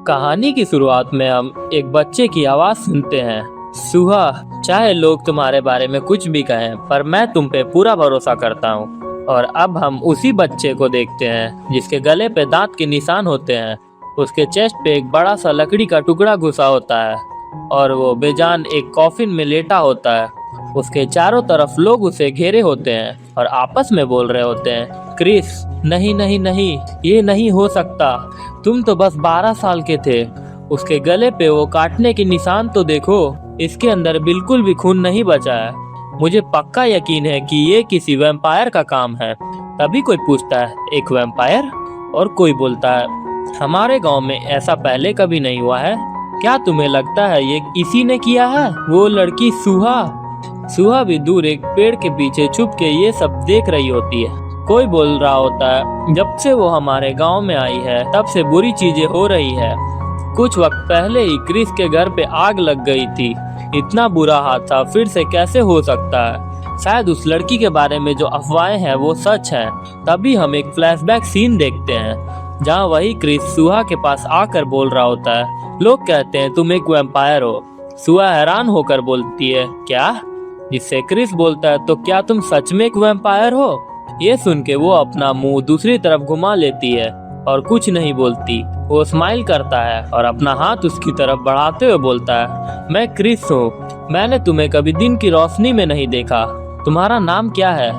कहानी की शुरुआत में हम एक बच्चे की आवाज सुनते हैं। सुहा, चाहे लोग तुम्हारे बारे में कुछ भी कहें, पर मैं तुम पे पूरा भरोसा करता हूँ। और अब हम उसी बच्चे को देखते हैं जिसके गले पे दांत के निशान होते हैं। उसके चेस्ट पे एक बड़ा सा लकड़ी का टुकड़ा घुसा होता है और वो बेजान एक कॉफिन में लेटा होता है। उसके चारों तरफ लोग उसे घेरे होते हैं और आपस में बोल रहे होते हैं, क्रिस, नहीं नहीं नहीं, ये नहीं हो सकता, तुम तो बस 12 साल के थे। उसके गले पे वो काटने के निशान तो देखो, इसके अंदर बिल्कुल भी खून नहीं बचा है। मुझे पक्का यकीन है कि ये किसी वैम्पायर का काम है। तभी कोई पूछता है, एक वैम्पायर? और कोई बोलता है, हमारे गांव में ऐसा पहले कभी नहीं हुआ है। क्या तुम्हें लगता है ये इसी ने किया है? वो लड़की सुहा भी दूर एक पेड़ के पीछे छुप के ये सब देख रही होती है। कोई बोल रहा होता है, जब से वो हमारे गांव में आई है तब से बुरी चीजें हो रही है। कुछ वक्त पहले ही क्रिस के घर पे आग लग गई थी। इतना बुरा हादसा फिर से कैसे हो सकता है? शायद उस लड़की के बारे में जो अफवाहें हैं वो सच हैं। तभी हम एक फ्लैशबैक सीन देखते हैं जहाँ वही क्रिस सुहा के पास आकर बोल रहा होता है, लोग कहते हैं तुम एक वैम्पायर हो। सुहा हैरान होकर बोलती है, क्या? जिससे क्रिस बोलता है, तो क्या तुम सच में एक वैम्पायर हो? ये सुन के वो अपना मुंह दूसरी तरफ घुमा लेती है और कुछ नहीं बोलती। वो स्माइल करता है और अपना हाथ उसकी तरफ बढ़ाते हुए बोलता है, मैं क्रिस हूँ। मैंने तुम्हें कभी दिन की रोशनी में नहीं देखा। तुम्हारा नाम क्या है?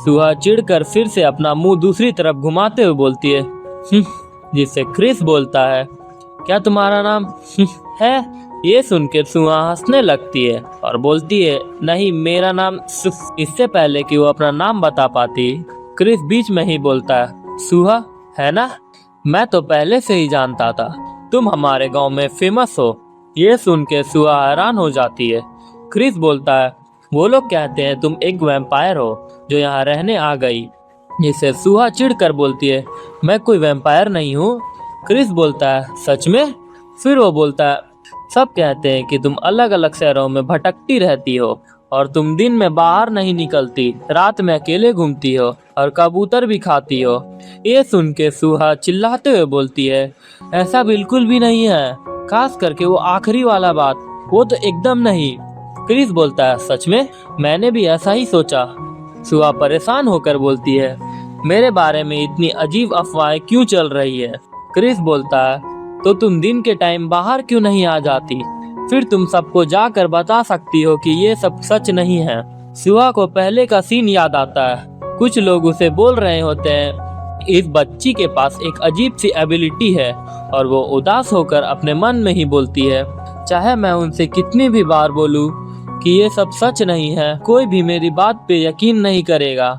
सुहा चिढ़कर फिर से अपना मुंह दूसरी तरफ घुमाते हुए बोलती है, जिससे क्रिस बोलता है, क्या तुम्हारा नाम है? ये सुन के सुहा हंसने लगती है और बोलती है, नहीं, मेरा नाम इससे पहले कि वो अपना नाम बता पाती, क्रिस बीच में ही बोलता है, सुहा है ना? मैं तो पहले से ही जानता था, तुम हमारे गांव में फेमस हो। ये सुन के सुहा हैरान हो जाती है। क्रिस बोलता है, वो लोग कहते हैं तुम एक वैम्पायर हो जो यहाँ रहने आ गई। जिससे सुहा चिढ़कर बोलती है, मैं कोई वैम्पायर नहीं हूँ। क्रिस बोलता है, सच में? फिर वो बोलता है, सब कहते हैं कि तुम अलग अलग शहरों में भटकती रहती हो और तुम दिन में बाहर नहीं निकलती, रात में अकेले घूमती हो और कबूतर भी खाती हो। ये सुन के सुहा चिल्लाते हुए बोलती है, ऐसा बिल्कुल भी नहीं है, खास करके वो आखिरी वाला बात, वो तो एकदम नहीं। क्रिस बोलता है, सच में? मैंने भी ऐसा ही सोचा। सुहा परेशान होकर बोलती है, मेरे बारे में इतनी अजीब अफवाहें क्यों चल रही है? क्रिस बोलता है, तो तुम दिन के टाइम बाहर क्यों नहीं आ जाती? फिर तुम सबको जाकर बता सकती हो कि ये सब सच नहीं है। सुहा को पहले का सीन याद आता है। कुछ लोग उसे बोल रहे होते हैं, इस बच्ची के पास एक अजीब सी एबिलिटी है, और वो उदास होकर अपने मन में ही बोलती है, चाहे मैं उनसे कितनी भी बार बोलूं कि ये सब सच नहीं है, कोई भी मेरी बात पे यकीन नहीं करेगा।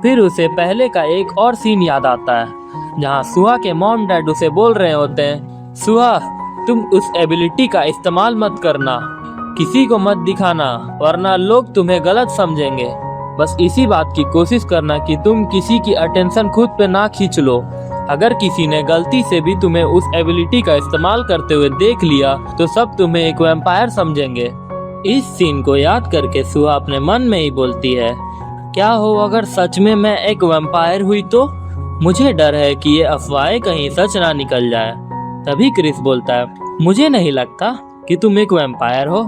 फिर उसे पहले का एक और सीन याद आता है जहाँ सुहा के मॉम डैड उसे बोल रहे होते हैं, सुहा, तुम उस एबिलिटी का इस्तेमाल मत करना, किसी को मत दिखाना, वरना लोग तुम्हें गलत समझेंगे। बस इसी बात की कोशिश करना कि तुम किसी की अटेंशन खुद पे ना खींच लो। अगर किसी ने गलती से भी तुम्हें उस एबिलिटी का इस्तेमाल करते हुए देख लिया तो सब तुम्हें एक वैम्पायर समझेंगे। इस सीन को याद करके सुहा अपने मन में ही बोलती है, क्या हो अगर सच में मैं एक वैम्पायर हुई तो? मुझे डर है कि ये अफवाहें कहीं सच ना निकल जाए। तभी क्रिस बोलता है, मुझे नहीं लगता कि तुम एक वैम्पायर हो,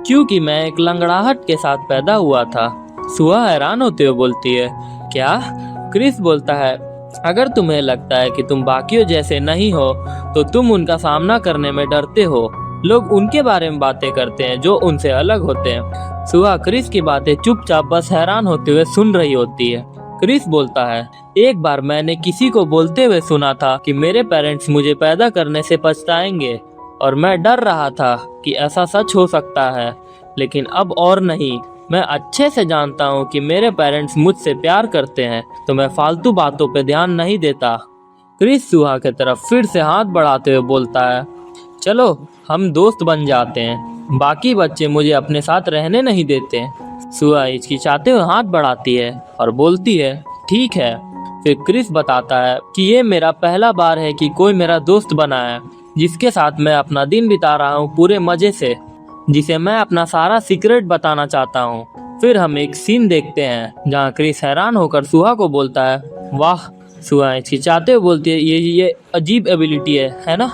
क्योंकि मैं एक लंगड़ाहट के साथ पैदा हुआ था। सुहा हैरान होते हुए बोलती है, क्या? क्रिस बोलता है, अगर तुम्हें लगता है कि तुम बाकियों जैसे नहीं हो तो तुम उनका सामना करने में डरते हो। लोग उनके बारे में बातें करते हैं जो उनसे अलग होते हैं। सुहा क्रिस की बातें चुपचाप बस हैरान होते हुए सुन रही होती है। क्रिस बोलता है, एक बार मैंने किसी को बोलते हुए सुना था कि मेरे पेरेंट्स मुझे पैदा करने से पछताएंगे, और मैं डर रहा था कि ऐसा सच हो सकता है, लेकिन अब और नहीं। मैं अच्छे से जानता हूँ कि मेरे पेरेंट्स मुझसे प्यार करते हैं, तो मैं फालतू बातों पे ध्यान नहीं देता। क्रिस सुहा की तरफ फिर से हाथ बढ़ाते हुए बोलता है, चलो हम दोस्त बन जाते हैं, बाकी बच्चे मुझे अपने साथ रहने नहीं देते। सुहा हिचकिचाते हुए हाथ बढ़ाती है और बोलती है, ठीक है। फिर क्रिस बताता है कि ये मेरा पहला बार है कि कोई मेरा दोस्त बना है, जिसके साथ मैं अपना दिन बिता रहा हूँ पूरे मजे से, जिसे मैं अपना सारा सीक्रेट बताना चाहता हूँ। फिर हम एक सीन देखते हैं जहाँ क्रिस हैरान होकर सुहा को बोलता है, वाह। सुहा हिचकिचाते हुए बोलती है, ये अजीब एबिलिटी है ना?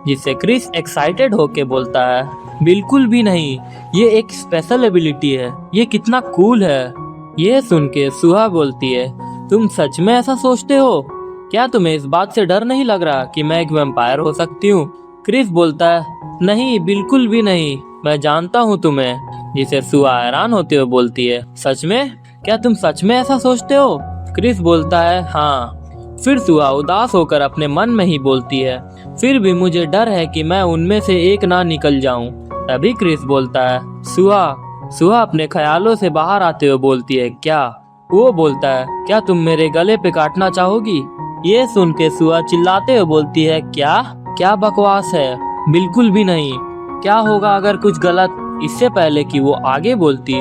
जिससे क्रिस एक्साइटेड होके बोलता है बिल्कुल भी नहीं, ये एक स्पेशल एबिलिटी है, ये कितना कूल है। ये सुन के सुहा बोलती है तुम सच में ऐसा सोचते हो? क्या तुम्हें इस बात से डर नहीं लग रहा कि मैं एक वैम्पायर हो सकती हूँ? क्रिस बोलता है नहीं, बिल्कुल भी नहीं, मैं जानता हूँ तुम्हें। जिसे सुहा हैरान होते हुए बोलती है सच में? क्या तुम सच में ऐसा सोचते हो? क्रिस बोलता है हाँ। फिर सुहा उदास होकर अपने मन में ही बोलती है फिर भी मुझे डर है कि मैं उनमें से एक ना निकल जाऊं। तभी क्रिस बोलता है सुहा अपने ख्यालों से बाहर आते हुए बोलती है क्या? वो बोलता है क्या तुम मेरे गले पे काटना चाहोगी? ये सुन के सुहा चिल्लाते हुए बोलती है क्या बकवास है, बिल्कुल भी नहीं। क्या होगा अगर कुछ गलत? इससे पहले कि वो आगे बोलती,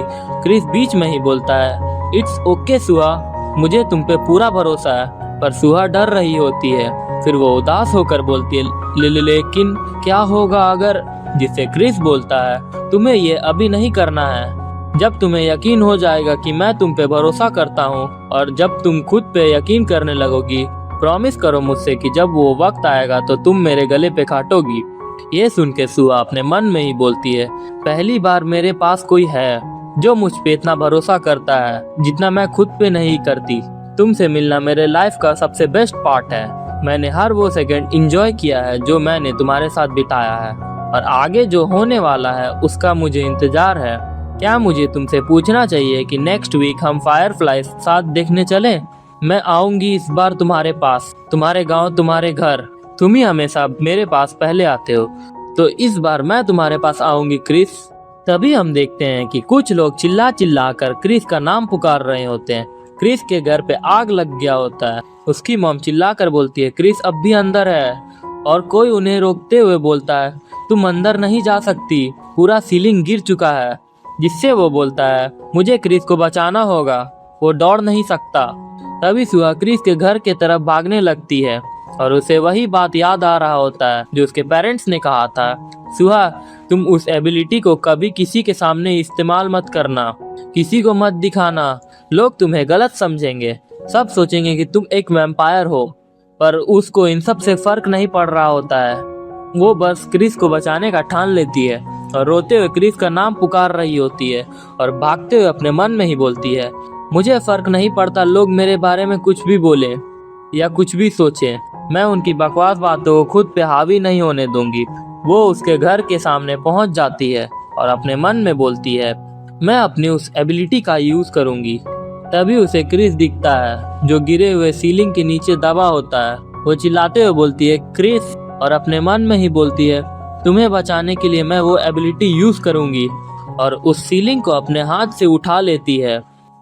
क्रिस बीच में ही बोलता है इट्स ओके सुहा, मुझे तुम पे पूरा भरोसा है। पर सुहा डर रही होती है। फिर वो उदास होकर बोलती है लेकिन क्या होगा अगर? जिससे क्रिस बोलता है तुम्हें ये अभी नहीं करना है। जब तुम्हें यकीन हो जाएगा कि मैं तुम पे भरोसा करता हूँ और जब तुम खुद पे यकीन करने लगोगी, प्रॉमिस करो मुझसे कि जब वो वक्त आएगा तो तुम मेरे गले पे काटोगी। ये सुन के सुहा अपने मन में ही बोलती है पहली बार मेरे पास कोई है जो मुझ पे इतना भरोसा करता है जितना मैं खुद पे नहीं करती। तुमसे मिलना मेरे लाइफ का सबसे बेस्ट पार्ट है। मैंने हर वो सेकंड एंजॉय किया है जो मैंने तुम्हारे साथ बिताया है और आगे जो होने वाला है उसका मुझे इंतजार है। क्या मुझे तुमसे पूछना चाहिए कि नेक्स्ट वीक हम फायरफ्लाई साथ देखने चलें? मैं आऊंगी इस बार तुम्हारे पास, तुम्हारे गांव, तुम्हारे घर। तुम ही हमेशा मेरे पास पहले आते हो, तो इस बार मैं तुम्हारे पास आऊंगी क्रिस। तभी हम देखते हैं कि कुछ लोग चिल्ला चिल्ला कर क्रिस का नाम पुकार रहे होते हैं। क्रिस के घर पे आग लग गया होता है। उसकी मॉम चिल्ला कर बोलती है क्रिस अब भी अंदर है और कोई उन्हें रोकते हुए बोलता है तुम अंदर नहीं जा सकती, पूरा सीलिंग गिर चुका है। जिससे वो बोलता है मुझे क्रिस को बचाना होगा, वो दौड़ नहीं सकता। तभी सुहा क्रिस के घर के तरफ भागने लगती है और उसे वही बात याद आ रहा होता है जो उसके पेरेंट्स ने कहा था सुहा तुम उस एबिलिटी को कभी किसी के सामने इस्तेमाल मत करना, किसी को मत दिखाना, लोग तुम्हें गलत समझेंगे, सब सोचेंगे कि तुम एक वैम्पायर हो। पर उसको इन सब से फर्क नहीं पड़ रहा होता है। वो बस क्रिस को बचाने का ठान लेती है और रोते हुए क्रिस का नाम पुकार रही होती है और भागते हुए अपने मन में ही बोलती है मुझे फर्क नहीं पड़ता लोग मेरे बारे में कुछ भी बोले या कुछ भी सोचे, मैं उनकी बकवास बातों को खुद पे हावी नहीं होने दूंगी। वो उसके घर के सामने पहुंच जाती है और अपने मन में बोलती है मैं अपनी उस एबिलिटी का यूज करूंगी। तभी उसे क्रिस दिखता है जो गिरे हुए सीलिंग के नीचे दबा होता है। वो चिल्लाते हुए बोलती है क्रिस और अपने मन में ही बोलती है तुम्हें बचाने के लिए मैं वो एबिलिटी यूज करूंगी और उस सीलिंग को अपने हाथ से उठा लेती है।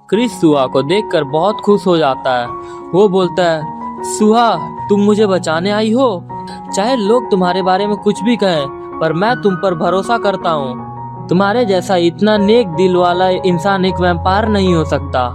क्रिस सुहा को देखकर बहुत खुश हो जाता है। वो बोलता है सुहा तुम मुझे बचाने आई हो, चाहे लोग तुम्हारे बारे में कुछ भी कहें पर मैं तुम पर भरोसा करता हूँ। तुम्हारे जैसा इतना नेक दिल वाला इंसान एक वैम्पायर नहीं हो सकता।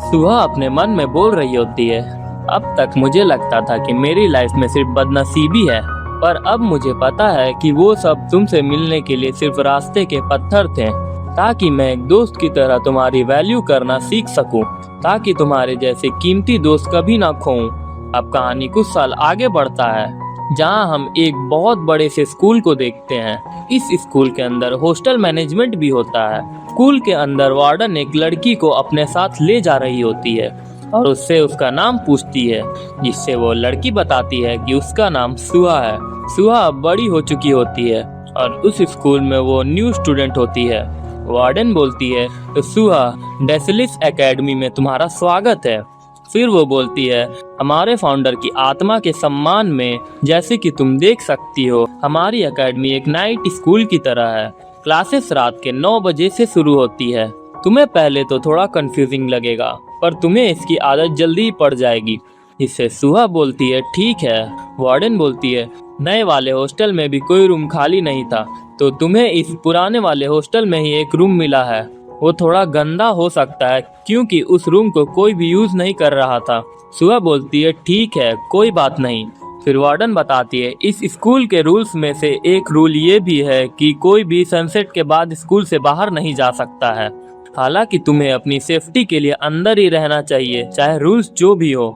सुहा अपने मन में बोल रही होती है अब तक मुझे लगता था कि मेरी लाइफ में सिर्फ बदनसीबी है, पर अब मुझे पता है कि वो सब तुमसे मिलने के लिए सिर्फ रास्ते के पत्थर थे, ताकि मैं एक दोस्त की तरह तुम्हारी वैल्यू करना सीख सकूं, ताकि तुम्हारे जैसे कीमती दोस्त कभी ना खोऊं। अब कहानी कुछ साल आगे बढ़ता है जहां हम एक बहुत बड़े से स्कूल को देखते हैं। इस स्कूल के अंदर हॉस्टल मैनेजमेंट भी होता है। स्कूल के अंदर वार्डन एक लड़की को अपने साथ ले जा रही होती है और उससे उसका नाम पूछती है, जिससे वो लड़की बताती है कि उसका नाम सुहा है। सुहा अब बड़ी हो चुकी होती है और उस स्कूल में वो न्यू स्टूडेंट होती है। वार्डन बोलती है तो सुहा डेसलिस एकेडमी में तुम्हारा स्वागत है। फिर वो बोलती है हमारे फाउंडर की आत्मा के सम्मान में, जैसे कि तुम देख सकती हो हमारी एकेडमी एक नाइट स्कूल की तरह है। क्लासेस रात के 9 बजे से शुरू होती है। तुम्हें पहले तो थोड़ा कंफ्यूजिंग लगेगा पर तुम्हें इसकी आदत जल्दी ही पड़ जाएगी। इससे सुहा बोलती है ठीक है। वार्डन बोलती है नए वाले हॉस्टल में भी कोई रूम खाली नहीं था, तो तुम्हें इस पुराने वाले हॉस्टल में ही एक रूम मिला है। वो थोड़ा गंदा हो सकता है क्योंकि उस रूम को कोई भी यूज नहीं कर रहा था। सुहा बोलती है ठीक है, कोई बात नहीं। फिर वार्डन बताती है इस स्कूल के रूल्स में से एक रूल ये भी है कि कोई भी सनसेट के बाद स्कूल से बाहर नहीं जा सकता है। हालांकि तुम्हें अपनी सेफ्टी के लिए अंदर ही रहना चाहिए, चाहे रूल्स जो भी हो।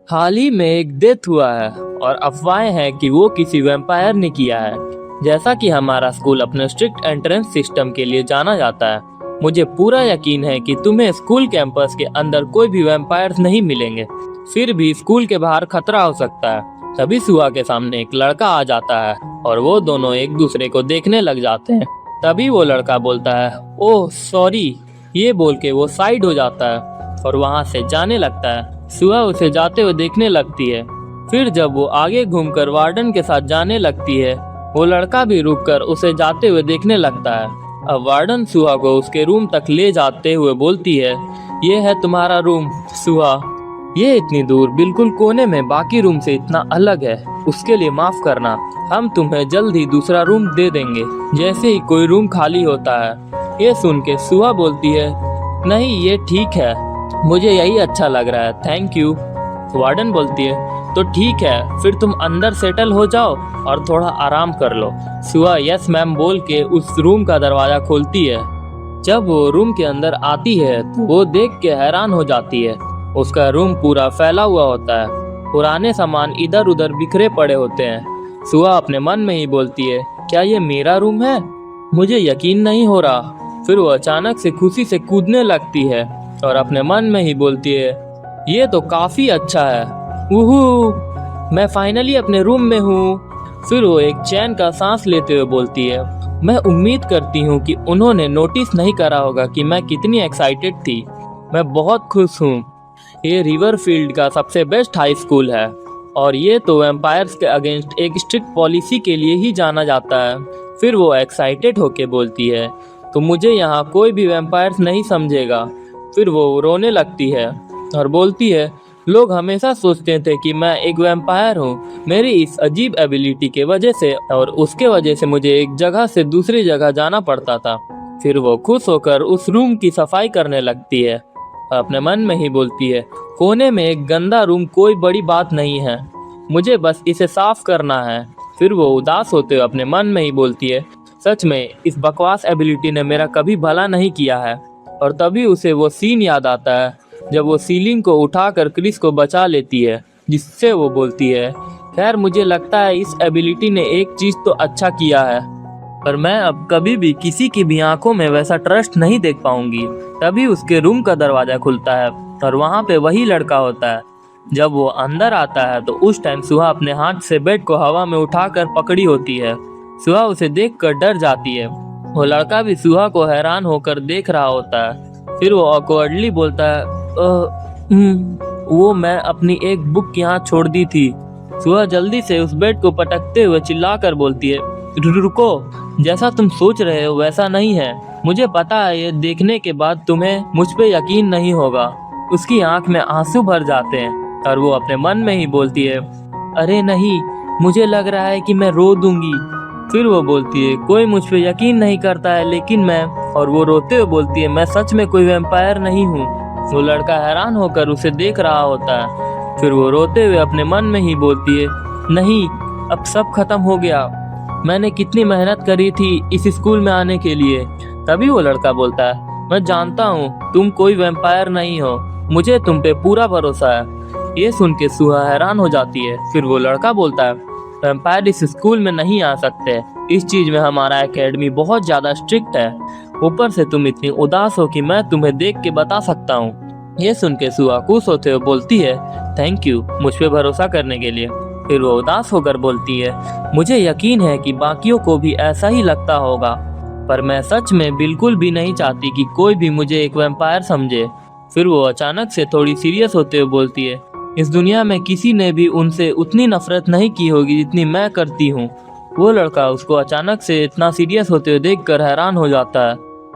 हाल ही में एक डेथ हुआ है और अफवाहें हैं कि वो किसी वैम्पायर ने किया है। जैसा कि हमारा स्कूल अपने स्ट्रिक्ट एंट्रेंस सिस्टम के लिए जाना जाता है, मुझे पूरा यकीन है कि तुम्हें स्कूल कैंपस के अंदर कोई भी वैम्पायर्स नहीं मिलेंगे। फिर भी स्कूल के बाहर खतरा हो सकता है। तभी सुहा के सामने एक लड़का आ जाता है और वो दोनों एक दूसरे को देखने लग जाते हैं। तभी वो लड़का बोलता है, ओह सॉरी। ये बोल के वो साइड हो जाता है और वहाँ से जाने लगता है। सुहा उसे जाते हुए देखने लगती है। फिर जब वो आगे घूमकर वार्डन के साथ जाने लगती है, वो लड़का भी रुककर उसे जाते हुए देखने लगता है। अब वार्डन सुहा को उसके रूम तक ले जाते हुए बोलती है, ये है तुम्हारा रूम सुहा। ये इतनी दूर बिल्कुल कोने में बाकी रूम से इतना अलग है, उसके लिए माफ करना। हम तुम्हें जल्द ही दूसरा रूम दे देंगे जैसे ही कोई रूम खाली होता है। ये सुन के सुहा बोलती है, नहीं ये ठीक है, मुझे यही अच्छा लग रहा है, थैंक यू। वार्डन बोलती है, तो ठीक है, फिर तुम अंदर सेटल हो जाओ और थोड़ा आराम कर लो। सुहा यस मैम बोल के उस रूम का दरवाजा खोलती है। जब वो रूम के अंदर आती है तो वो देख के हैरान हो जाती है। उसका रूम पूरा फैला हुआ होता है, पुराने सामान इधर उधर बिखरे पड़े होते हैं। सुहा अपने मन में ही बोलती है, क्या ये मेरा रूम है? मुझे यकीन नहीं हो रहा। फिर वो अचानक से खुशी से कूदने लगती है और अपने मन में ही बोलती है, ये तो काफी अच्छा है, वूहू, मैं फाइनली अपने रूम में हूँ। फिर वो एक चैन का सांस लेते हुए बोलती है, मैं उम्मीद करती हूँ कि उन्होंने नोटिस नहीं करा होगा कि मैं कितनी एक्साइटेड थी। मैं बहुत खुश हूँ। ये रिवरफील्ड का सबसे बेस्ट हाई स्कूल है और ये तो वैम्पायर्स के अगेंस्ट एक स्ट्रिक्ट पॉलिसी के लिए ही जाना जाता है। फिर वो एक्साइटेड होके बोलती है, तो मुझे यहाँ कोई भी वैम्पायर्स नहीं समझेगा। फिर वो रोने लगती है और बोलती है, लोग हमेशा सोचते थे कि मैं एक वैम्पायर हूँ, मेरी इस अजीब एबिलिटी के वजह से, और उसके वजह से मुझे एक जगह से दूसरी जगह जाना पड़ता था। फिर वो खुश होकर उस रूम की सफाई करने लगती है। अपने मन में ही बोलती है, कोने में एक गंदा रूम कोई बड़ी बात नहीं है, मुझे बस इसे साफ करना है। फिर वो उदास होते हुए अपने मन में ही बोलती है, सच में इस बकवास एबिलिटी ने मेरा कभी भला नहीं किया है। और तभी उसे वो सीन याद आता है जब वो सीलिंग को उठाकर क्रिस को बचा लेती है, जिससे वो बोलती है, खैर मुझे लगता है इस एबिलिटी ने एक चीज़ तो अच्छा किया है, पर मैं अब कभी भी किसी की भी आंखों में वैसा ट्रस्ट नहीं देख पाऊंगी। तभी उसके रूम का दरवाजा खुलता है और वहाँ पे वही लड़का होता है। जब वो अंदर आता है तो उस टाइम सुहा अपने हाथ से बेड को हवा में उठाकर पकड़ी होती है। सुहा उसे देखकर डर जाती है। वो लड़का भी सुहा को हैरान होकर देख रहा होता है। फिर वो ऑकवर्डली बोलता है, वो मैं अपनी एक बुक यहाँ छोड़ दी थी। सुहा जल्दी से उस बेड को पटकते हुए चिल्लाकर बोलती है, रुको, जैसा तुम सोच रहे हो वैसा नहीं है। मुझे पता है ये देखने के बाद तुम्हें मुझ पे यकीन नहीं होगा। उसकी आंख में आंसू भर जाते हैं और वो अपने मन में ही बोलती है, अरे नहीं, मुझे लग रहा है कि मैं रो दूंगी। फिर वो बोलती है, कोई मुझ पे यकीन नहीं करता है लेकिन मैं, और वो रोते हुए बोलती है, मैं सच में कोई वैम्पायर नहीं हूँ। वो लड़का हैरान होकर उसे देख रहा होता है। फिर वो रोते हुए अपने मन में ही बोलती है, नहीं, अब सब खत्म हो गया, मैंने कितनी मेहनत करी थी इस स्कूल में आने के लिए। तभी वो लड़का बोलता है, मैं जानता हूँ तुम कोई वैम्पायर नहीं हो, मुझे तुम पे पूरा भरोसा है। ये सुन के सुहा हैरान हो जाती है। फिर वो लड़का बोलता है, वैम्पायर इस स्कूल में नहीं आ सकते, इस चीज में हमारा एकेडमी बहुत ज्यादा स्ट्रिक्ट है, ऊपर से तुम इतनी उदास हो कि मैं तुम्हें देख के बता सकता हूँ। ये सुन के सुहा खुश होते हुए बोलती है, थैंक यू मुझ पे भरोसा करने के लिए। फिर वो उदास होकर बोलती है, मुझे यकीन है कि बाकियों को भी ऐसा ही लगता होगा, पर मैं सच में बिल्कुल भी नहीं चाहती कि कोई भी मुझे एक वैम्पायर समझे। फिर वो अचानक से थोड़ी सीरियस होते हुए बोलती है, इस दुनिया में किसी ने भी उनसे उतनी नफरत नहीं की होगी जितनी मैं करती हूँ। वो लड़का उसको अचानक से इतना सीरियस होते हुए देखकर हैरान हो जाता है।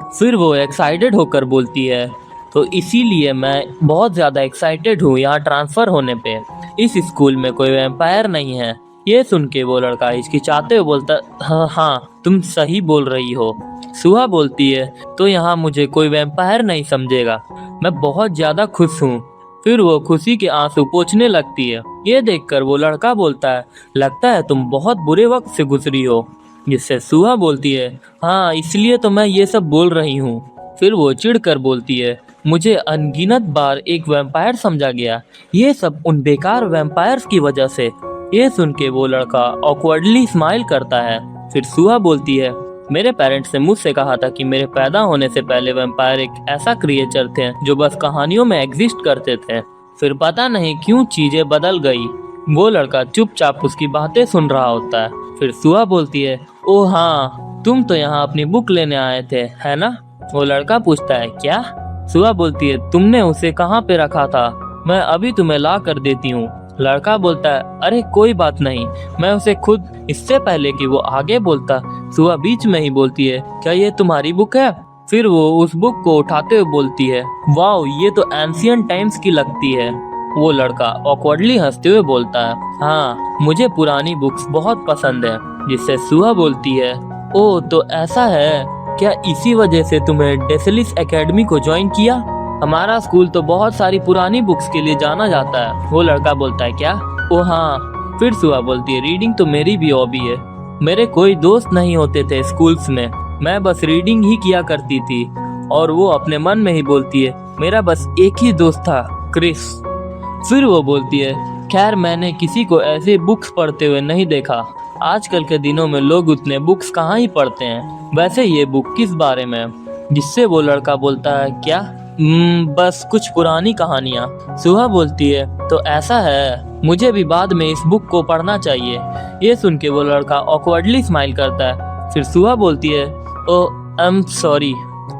फिर वो एक्साइटेड होकर बोलती है, तो इसीलिए मैं बहुत ज़्यादा एक्साइटेड हूँ यहाँ ट्रांसफ़र होने पे। इस स्कूल में कोई वैम्पायर नहीं है। ये सुन के वो लड़का हिचकिचाते हुए बोलता, हाँ तुम सही बोल रही हो। सुहा बोलती है, तो यहाँ मुझे कोई वैम्पायर नहीं समझेगा, मैं बहुत ज़्यादा खुश हूँ। फिर वो खुशी के आंसू पोंछने लगती है। ये देखकर वो लड़का बोलता है, लगता है तुम बहुत बुरे वक्त से गुजरी हो। जिससे सुहा बोलती है, हाँ इसलिए तो मैं ये सब बोल रही हूँ। फिर वो चिढ़कर बोलती है, मुझे अनगिनत बार एक वैम्पायर समझा गया, ये सब उन बेकार वैम्पायर्स की वजह से। ये सुन के वो लड़का ऑकवर्डली स्माइल करता है। फिर सुहा बोलती है, मेरे पेरेंट्स ने मुझसे कहा था कि मेरे पैदा होने से पहले वैम्पायर एक ऐसा क्रिएचर थे जो बस कहानियों में एग्जिस्ट करते थे। फिर पता नहीं क्यों चीजें बदल गई। वो लड़का चुपचाप उसकी बातें सुन रहा होता है। फिर सुहा बोलती है, ओ हाँ, तुम तो यहाँ अपनी बुक लेने आए थे, है ना? वो लड़का पूछता है, क्या? सुहा बोलती है, तुमने उसे कहाँ पे रखा था? मैं अभी तुम्हें ला कर देती हूँ। लड़का बोलता है, अरे कोई बात नहीं, मैं उसे खुद। इससे पहले कि वो आगे बोलता, सुहा बीच में ही बोलती है, क्या ये तुम्हारी बुक है? फिर वो उस बुक को उठाते हुए बोलती है, वाओ, ये तो एंशियंट टाइम्स की लगती है। वो लड़का ऑकवर्डली हंसते हुए बोलता है, हाँ, मुझे पुरानी बुक्स बहुत पसंद है। जिससे सुहा बोलती है, ओ तो ऐसा है क्या? इसी वजह से तुम्हें डेसलिस एकेडमी को ज्वाइन किया? हमारा स्कूल तो बहुत सारी पुरानी बुक्स के लिए जाना जाता है। वो लड़का बोलता है, क्या? ओ हाँ। फिर सुहा बोलती है, रीडिंग तो मेरी भी हॉबी है। मेरे कोई दोस्त नहीं होते थे स्कूल्स में, मैं बस रीडिंग ही किया करती थी। और वो अपने मन में ही बोलती है, मेरा बस एक ही दोस्त था, क्रिस। फिर वो बोलती है, खैर मैंने किसी को ऐसे बुक्स पढ़ते हुए नहीं देखा। आजकल के दिनों में लोग उतने बुक्स कहाँ ही पढ़ते हैं। वैसे ये बुक किस बारे में? जिससे वो लड़का बोलता है, क्या? बस कुछ पुरानी कहानियाँ। सुहा बोलती है, तो ऐसा है, मुझे भी बाद में इस बुक को पढ़ना चाहिए। ये सुन के वो लड़का ऑकवर्डली स्माइल करता है। फिर सुहा बोलती है, ओ आई एम सॉरी।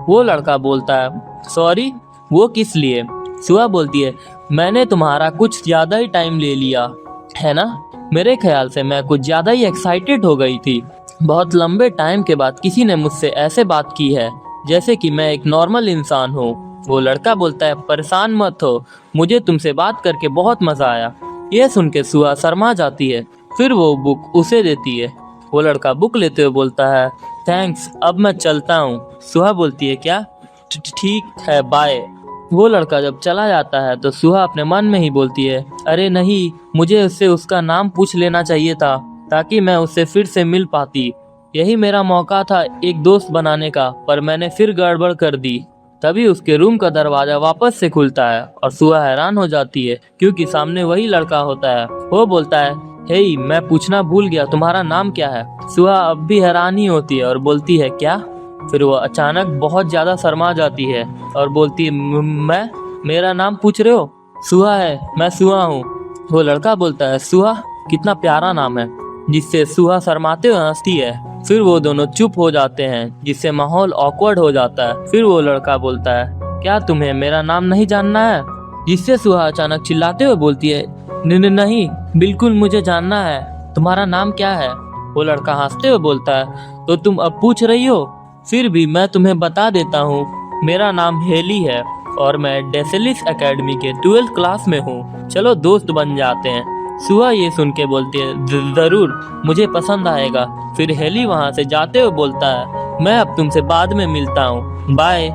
वो लड़का बोलता है, सॉरी? वो किस लिए? सुहा बोलती है, मैंने तुम्हारा कुछ ज्यादा ही टाइम ले लिया है ना? मेरे ख्याल से मैं कुछ ज्यादा ही एक्साइटेड हो गई थी। बहुत लंबे टाइम के बाद किसी ने मुझसे ऐसे बात की है जैसे कि मैं एक नॉर्मल इंसान हूँ। वो लड़का बोलता है, परेशान मत हो, मुझे तुमसे बात करके बहुत मजा आया। यह सुन के सुहा शर्मा जाती है। फिर वो बुक उसे देती है। वो लड़का बुक लेते हुए बोलता है, थैंक्स, अब मैं चलता हूँ। सुहा बोलती है, क्या? ठीक है, बाय। वो लड़का जब चला जाता है तो सुहा अपने मन में ही बोलती है, अरे नहीं, मुझे उससे उसका नाम पूछ लेना चाहिए था ताकि मैं उससे फिर से मिल पाती। यही मेरा मौका था एक दोस्त बनाने का, पर मैंने फिर गड़बड़ कर दी। तभी उसके रूम का दरवाजा वापस से खुलता है और सुहा हैरान हो जाती है क्योंकि सामने वही लड़का होता है। वो बोलता है, हे, मैं पूछना भूल गया, तुम्हारा नाम क्या है? सुहा अब भी हैरान ही होती है और बोलती है, क्या? फिर वो अचानक बहुत ज्यादा शर्मा जाती है और बोलती है, मेरा नाम पूछ रहे हो? सुहा है, मैं सुहा हूँ। वो लड़का बोलता है, सुहा, कितना प्यारा नाम है। जिससे सुहा शर्माते हुए हंसती है। फिर वो दोनों चुप हो जाते हैं जिससे माहौल ऑकवर्ड हो जाता है। फिर वो लड़का बोलता है, क्या तुम्हें मेरा नाम नहीं जानना है? जिससे सुहा अचानक चिल्लाते हुए बोलती है, नहीं, बिल्कुल मुझे जानना है, तुम्हारा नाम क्या है? वो लड़का हंसते हुए बोलता है, तो तुम अब पूछ रही हो? फिर भी मैं तुम्हें बता देता हूँ, मेरा नाम हेली है और मैं डेसलिस एकेडमी के 12th क्लास में हूँ। चलो दोस्त बन जाते हैं। सुहा ये सुन के बोलती है, जरूर, मुझे पसंद आएगा। फिर हेली वहाँ से जाते हुए बोलता है, मैं अब तुमसे बाद में मिलता हूँ, बाय।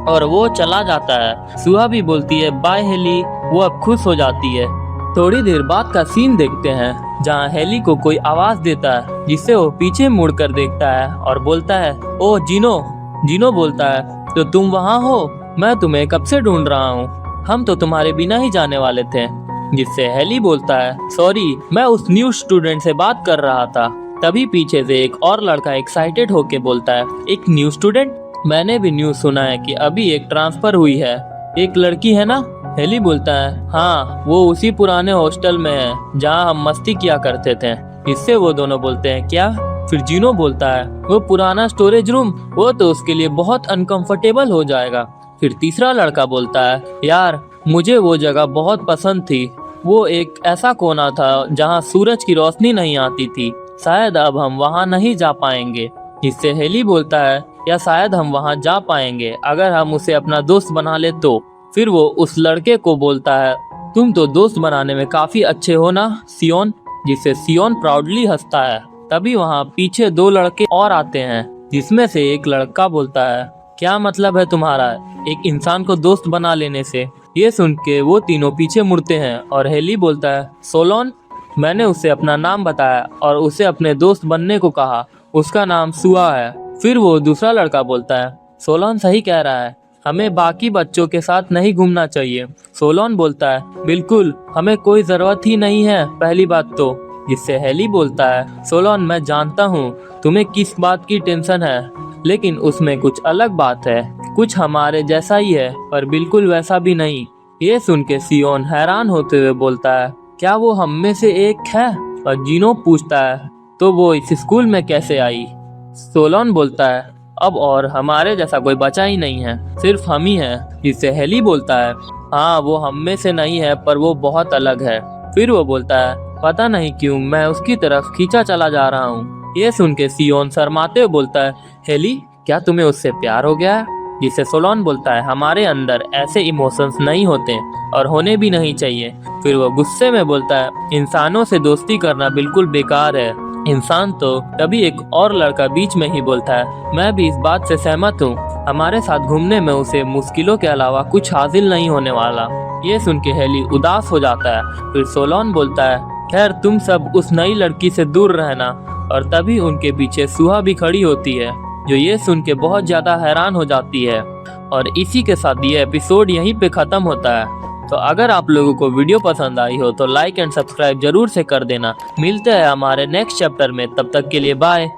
और वो चला जाता है। सुहा भी बोलती है, बाय हेली। वो अब खुश हो जाती है। थोड़ी देर बाद का सीन देखते हैं जहाँ हेली को कोई आवाज देता है जिससे वो पीछे मुड़कर देखता है और बोलता है, ओ जीनो। जीनो बोलता है, तो तुम वहाँ हो? मैं तुम्हें कब से ढूंढ रहा हूँ, हम तो तुम्हारे बिना ही जाने वाले थे। जिससे हेली बोलता है, सॉरी, मैं उस न्यू स्टूडेंट से बात कर रहा था। तभी पीछे से एक और लड़का एक्साइटेड होके बोलता है, एक न्यू स्टूडेंट? मैंने भी न्यूज सुना है कि अभी एक ट्रांसफर हुई है, एक लड़की है ना? हेली बोलता है, हाँ, वो उसी पुराने हॉस्टल में है जहाँ हम मस्ती किया करते थे। इससे वो दोनों बोलते हैं, क्या? फिर जीनो बोलता है, वो पुराना स्टोरेज रूम, वो तो उसके लिए बहुत अनकंफर्टेबल हो जाएगा। फिर तीसरा लड़का बोलता है, यार, मुझे वो जगह बहुत पसंद थी। वो एक ऐसा कोना था जहाँ सूरज की रोशनी नहीं आती थी। शायद अब हम वहाँ नहीं जा पाएंगे। इससे हेली बोलता है, या शायद हम वहाँ जा पाएंगे अगर हम उसे अपना दोस्त बना ले तो। फिर वो उस लड़के को बोलता है, तुम तो दोस्त बनाने में काफी अच्छे हो ना, सियोन? जिससे सियोन प्राउडली हंसता है। तभी वहाँ पीछे दो लड़के और आते हैं जिसमें से एक लड़का बोलता है, क्या मतलब है तुम्हारा एक इंसान को दोस्त बना लेने से? ये सुन के वो तीनों पीछे मुड़ते हैं और हेली बोलता है, सोलोन, मैंने उसे अपना नाम बताया और उसे अपने दोस्त बनने को कहा। उसका नाम सुहा है। फिर वो दूसरा लड़का बोलता है, सोलोन सही कह रहा है, हमें बाकी बच्चों के साथ नहीं घूमना चाहिए। सोलोन बोलता है, बिल्कुल, हमें कोई जरूरत ही नहीं है, पहली बात तो। जिससे हेली बोलता है, सोलोन मैं जानता हूँ तुम्हें किस बात की टेंशन है, लेकिन उसमें कुछ अलग बात है, कुछ हमारे जैसा ही है पर बिल्कुल वैसा भी नहीं। ये सुन के सियोन हैरान होते हुए बोलता है, क्या वो हम में से एक है? और जीनो पूछता है, तो वो इस स्कूल में कैसे आई? सोलोन बोलता है, अब और हमारे जैसा कोई बचा ही नहीं है, सिर्फ हम ही हैं। जिससे हेली बोलता है, हाँ वो हम में से नहीं है पर वो बहुत अलग है। फिर वो बोलता है, पता नहीं क्यों मैं उसकी तरफ खींचा चला जा रहा हूँ। ये सुन के सियोन शर्माते हुए बोलता है, हेली क्या तुम्हें उससे प्यार हो गया है? जिससे सोलोन बोलता है, हमारे अंदर ऐसे इमोशंस नहीं होते और होने भी नहीं चाहिए। फिर वो गुस्से में बोलता है, इंसानों से दोस्ती करना बिल्कुल बेकार है। इंसान तो तभी एक और लड़का बीच में ही बोलता है, मैं भी इस बात से सहमत हूँ, हमारे साथ घूमने में उसे मुश्किलों के अलावा कुछ हासिल नहीं होने वाला। ये सुन के हेली उदास हो जाता है। फिर सोलोन बोलता है, खैर तुम सब उस नई लड़की से दूर रहना। और तभी उनके पीछे सुहा भी खड़ी होती है, जो ये सुन के बहुत ज्यादा हैरान हो जाती है। और इसी के साथ ये एपिसोड यहीं पे खत्म होता है। तो अगर आप लोगों को वीडियो पसंद आई हो तो लाइक एंड सब्सक्राइब जरूर से कर देना। मिलते हैं हमारे नेक्स्ट चैप्टर में, तब तक के लिए बाय।